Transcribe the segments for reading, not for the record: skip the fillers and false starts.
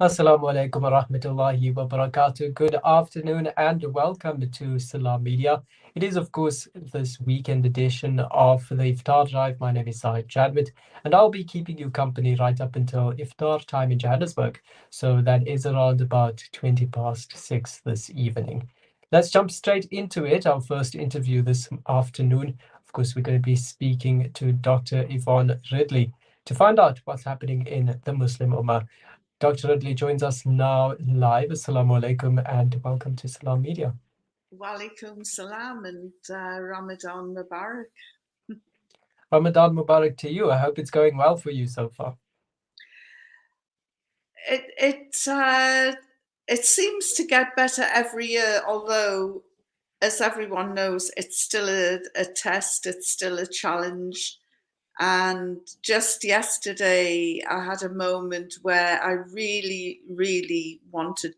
Assalamu alaikum wa rahmatullahi wa barakatuh. Good afternoon and welcome to Salam Media. It is, of course, this weekend edition of the Iftar Drive. My name is Zahid Jadwat, and I'll be keeping you company right up until Iftar time in Johannesburg. So that is around about 20 past 6 this evening. Let's jump straight into it. Our first interview this afternoon. Of course, we're going to be speaking to Dr. Yvonne Ridley to find out what's happening in the Muslim Ummah. Dr. Ridley joins us now live. Assalamu alaikum and welcome to Salam Media. Walaikum salam and Ramadan Mubarak. Ramadan Mubarak to you. I hope it's going well for you so far. It seems to get better every year, although, as everyone knows, it's still a test, it's still a challenge. And just yesterday, I had a moment where I really, really wanted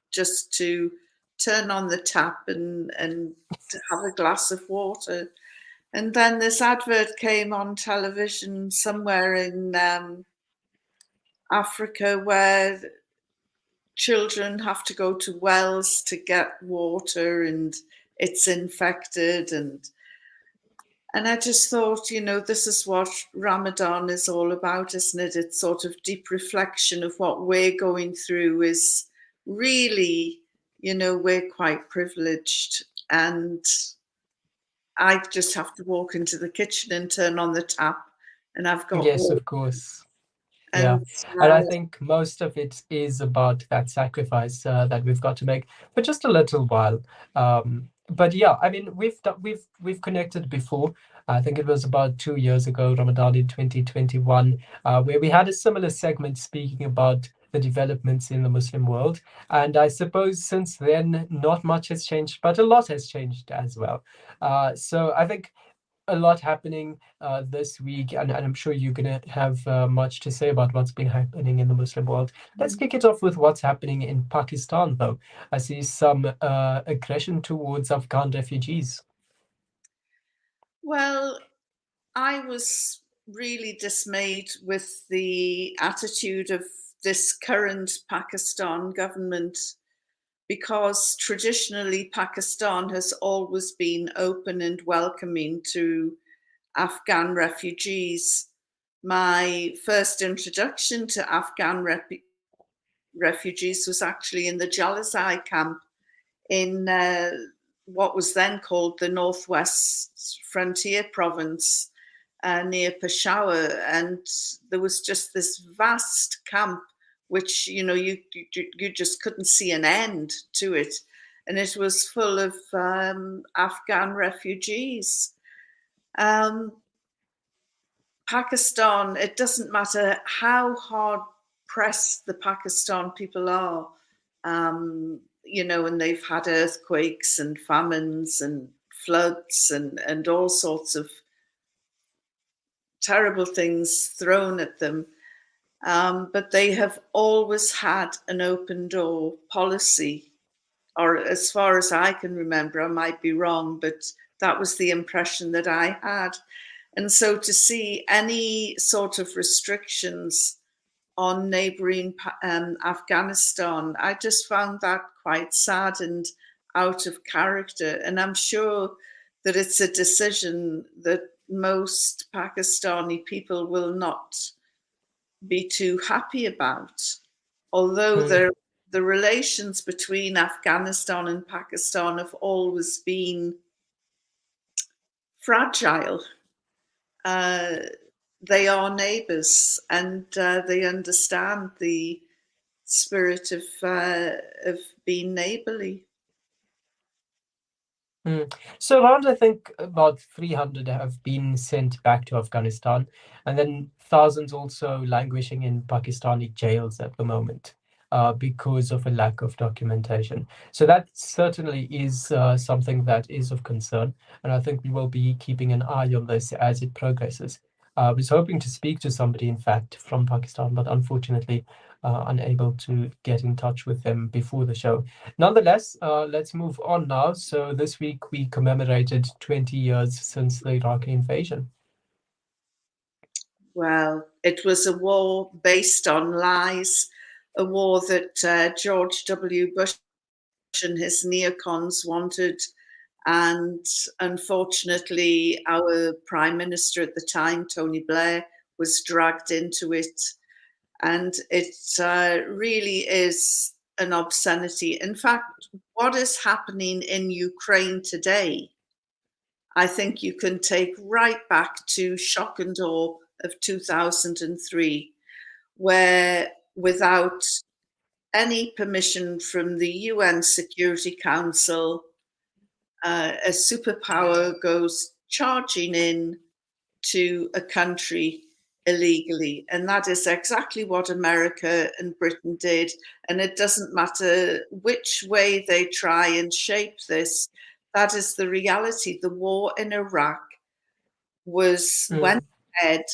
just to turn on the tap and to have a glass of water. And then this advert came on television somewhere in Africa where children have to go to wells to get water and it's infected. And I just thought, this is what Ramadan is all about, isn't it? It's sort of deep reflection of what we're going through is really, we're quite privileged. And I just have to walk into the kitchen and turn on the tap and I've got Yes, water. of course. And I think most of it is about that sacrifice that we've got to make for just a little while. But yeah, I mean, we've connected before. I think it was about 2 years ago, Ramadan in 2021, where we had a similar segment speaking about the developments in the Muslim world. And I suppose since then, not much has changed, but a lot has changed as well. So I think a lot happening this week, and I'm sure you're going to have much to say about what's been happening in the Muslim world. Let's kick it off with what's happening in Pakistan, though. I see some aggression towards Afghan refugees. Well, I was really dismayed with the attitude of this current Pakistan government because traditionally Pakistan has always been open and welcoming to Afghan refugees. My first introduction to Afghan refugees was actually in the Jalazai camp in what was then called the Northwest Frontier Province near Peshawar. And there was just this vast camp which, you just couldn't see an end to it. And it was full of Afghan refugees. Pakistan, it doesn't matter how hard pressed the Pakistan people are, and they've had earthquakes and famines and floods and all sorts of terrible things thrown at them. But they have always had an open door policy, or as far as I can remember, I might be wrong, but that was the impression that I had. And so to see any sort of restrictions on neighboring Afghanistan, I just found that quite sad and out of character. And I'm sure that it's a decision that most Pakistani people will not be too happy about. Although the relations between Afghanistan and Pakistan have always been fragile. They are neighbours and they understand the spirit of being neighbourly. So around, I think, about 300 have been sent back to Afghanistan, and then thousands also languishing in Pakistani jails at the moment because of a lack of documentation. So that certainly is something that is of concern, and I think we will be keeping an eye on this as it progresses. I was hoping to speak to somebody, in fact, from Pakistan, but unfortunately unable to get in touch with them before the show. Nonetheless, let's move on now. So this week we commemorated 20 years since the Iraqi invasion. Well, it was a war based on lies, a war that George W. Bush and his neocons wanted. And unfortunately, our Prime Minister at the time, Tony Blair, was dragged into it. And it really is an obscenity. In fact, what is happening in Ukraine today, I think you can take right back to shock and awe of 2003, where without any permission from the UN Security Council, a superpower goes charging in to a country illegally. And that is exactly what America and Britain did. And it doesn't matter which way they try and shape this, that is the reality. The war in Iraq went ahead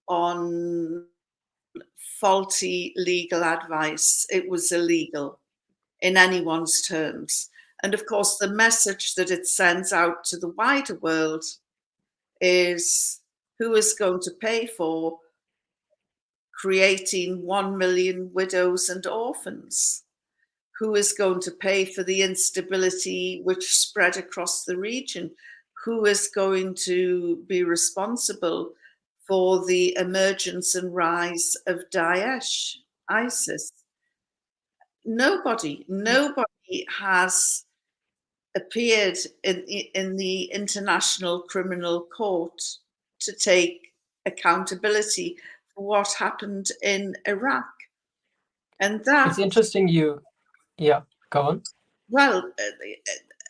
on faulty legal advice. It was illegal in anyone's terms. And of course, the message that it sends out to the wider world is who is going to pay for creating 1 million widows and orphans? Who is going to pay for the instability which spread across the region? Who is going to be responsible for the emergence and rise of Daesh, ISIS? Nobody has appeared in the International Criminal Court to take accountability for what happened in Iraq. And that... It's interesting yeah, go on. Well,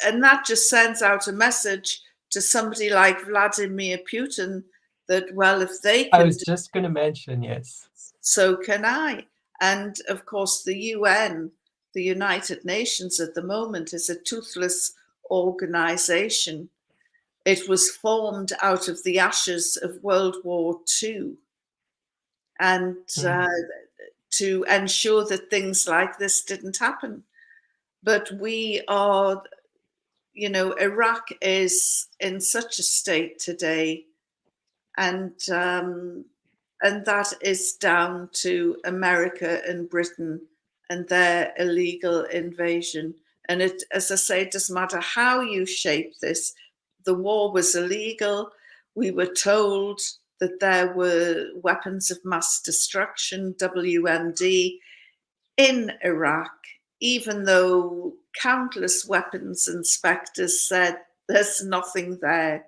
and that just sends out a message to somebody like Vladimir Putin that, well, if they can... I was just going to mention, yes. So can I. And of course, the UN, the United Nations at the moment, is a toothless organization. It was formed out of the ashes of World War II. And to ensure that things like this didn't happen. But we are, Iraq is in such a state today, and that is down to America and Britain and their illegal invasion. And it, as I say, it doesn't matter how you shape this. The war was illegal. We were told that there were weapons of mass destruction, WMD, in Iraq, even though countless weapons inspectors said there's nothing there.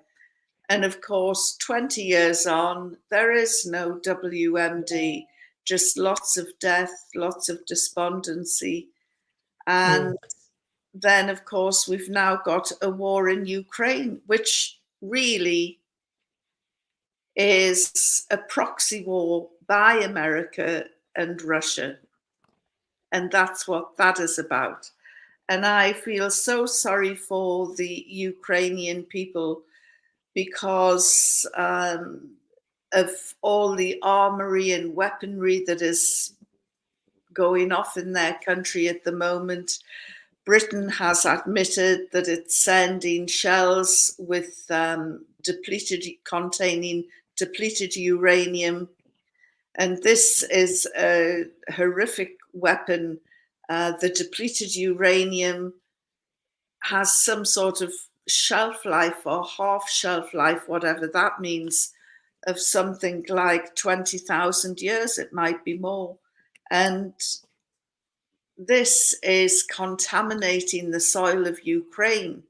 And of course, 20 years on, there is no WMD, just lots of death, lots of despondency. And then, of course, we've now got a war in Ukraine, which really is a proxy war by America and Russia. And that's what that is about. And I feel so sorry for the Ukrainian people because of all the armory and weaponry that is going off in their country at the moment. Britain has admitted that it's sending shells with containing depleted uranium. And this is a horrific weapon. The depleted uranium has some sort of shelf life or half shelf life, whatever that means, of something like 20,000 years. It might be more. And this is contaminating the soil of Ukraine,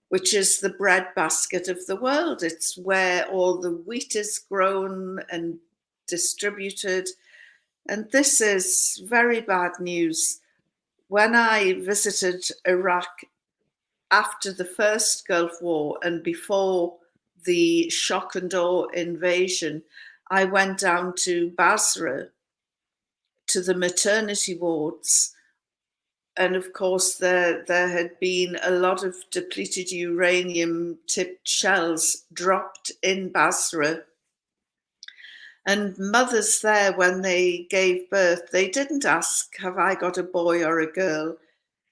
which is the breadbasket of the world. It's where all the wheat is grown and distributed. And this is very bad news. When I visited Iraq after the first Gulf War and before the shock and awe invasion, I went down to Basra, to the maternity wards. And of course, there had been a lot of depleted uranium-tipped shells dropped in Basra. And mothers there, when they gave birth, they didn't ask, have I got a boy or a girl?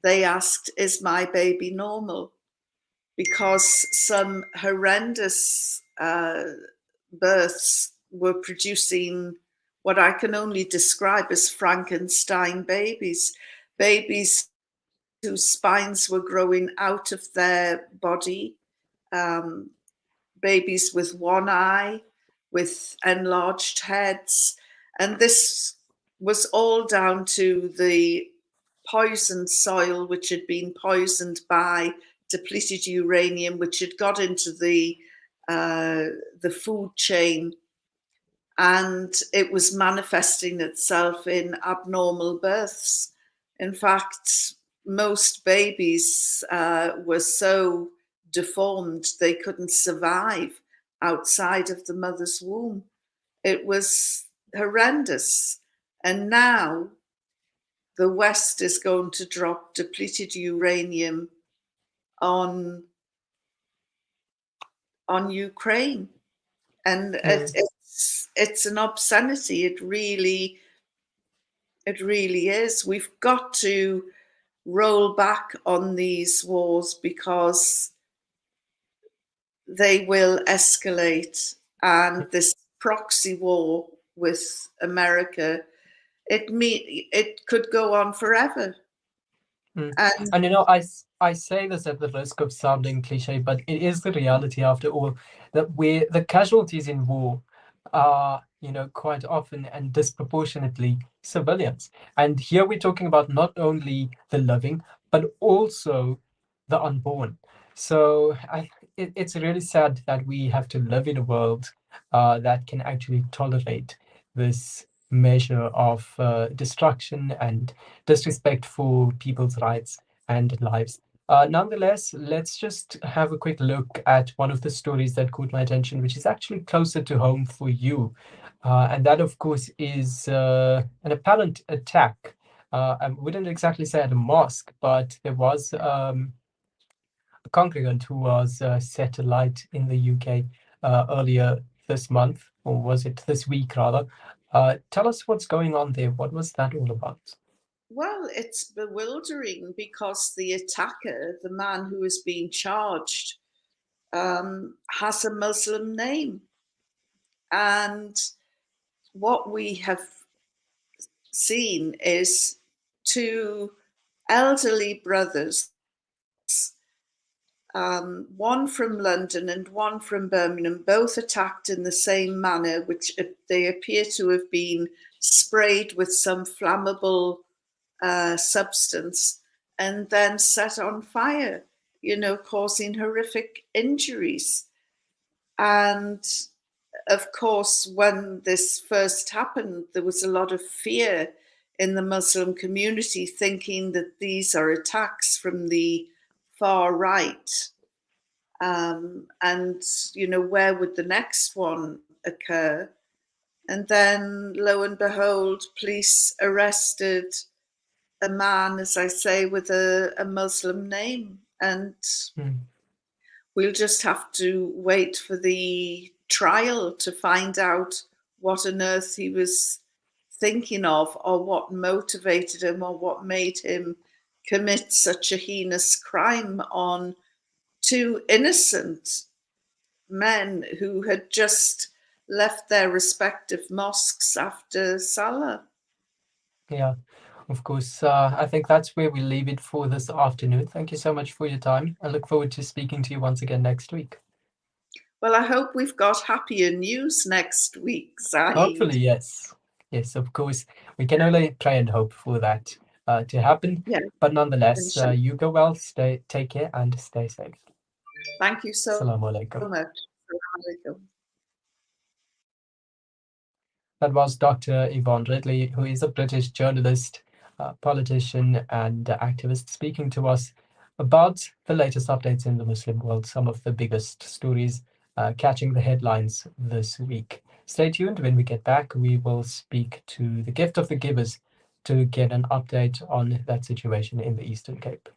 They asked, is my baby normal? Because some horrendous births were producing what I can only describe as Frankenstein babies, babies whose spines were growing out of their body, um, babies with one eye, with enlarged heads. And this was all down to the poisoned soil, which had been poisoned by depleted uranium, which had got into the food chain, and it was manifesting itself in abnormal births. In fact, most babies were so deformed they couldn't survive outside of the mother's womb. It was horrendous. And now the West is going to drop depleted uranium on Ukraine, and it's an obscenity. It really is. We've got to roll back on these wars because they will escalate, and this proxy war with America, it could go on forever. And I say this at the risk of sounding cliche, but it is the reality after all, that the casualties in war are, quite often and disproportionately civilians. And here we're talking about not only the living, but also the unborn. So it's really sad that we have to live in a world that can actually tolerate this measure of destruction and disrespect for people's rights and lives. Nonetheless, let's just have a quick look at one of the stories that caught my attention, which is actually closer to home for you. And that, of course, is an apparent attack. I wouldn't exactly say at a mosque, but there was a congregant who was set alight in the UK earlier this month, or was it this week rather? Tell us what's going on there. What was that all about? Well, it's bewildering because the attacker, the man who is being charged, has a Muslim name. And what we have seen is two elderly brothers, one from London and one from Birmingham, both attacked in the same manner, which they appear to have been sprayed with some flammable substance and then set on fire, causing horrific injuries. And of course, when this first happened, there was a lot of fear in the Muslim community, thinking that these are attacks from the far right. And, where would the next one occur? And then, lo and behold, police arrested a man, as I say, with a Muslim name. And we'll just have to wait for the trial to find out what on earth he was thinking of, or what motivated him, or what made him commit such a heinous crime on two innocent men who had just left their respective mosques after Salah. Yeah, of course. I think that's where we leave it for this afternoon. Thank you so much for your time. I look forward to speaking to you once again next week. Well, I hope we've got happier news next week, Zahid. Hopefully, yes. Yes, of course. We can only pray and hope for that to happen. Yeah. But nonetheless, you go well, take care, and stay safe. Thank you so Assalamu alaikum. much. Assalamu alaikum. That was Dr. Yvonne Ridley, who is a British journalist, politician, and activist, speaking to us about the latest updates in the Muslim world, some of the biggest stories catching the headlines this week. Stay tuned. When we get back, we will speak to the Gift of the Givers to get an update on that situation in the Eastern Cape.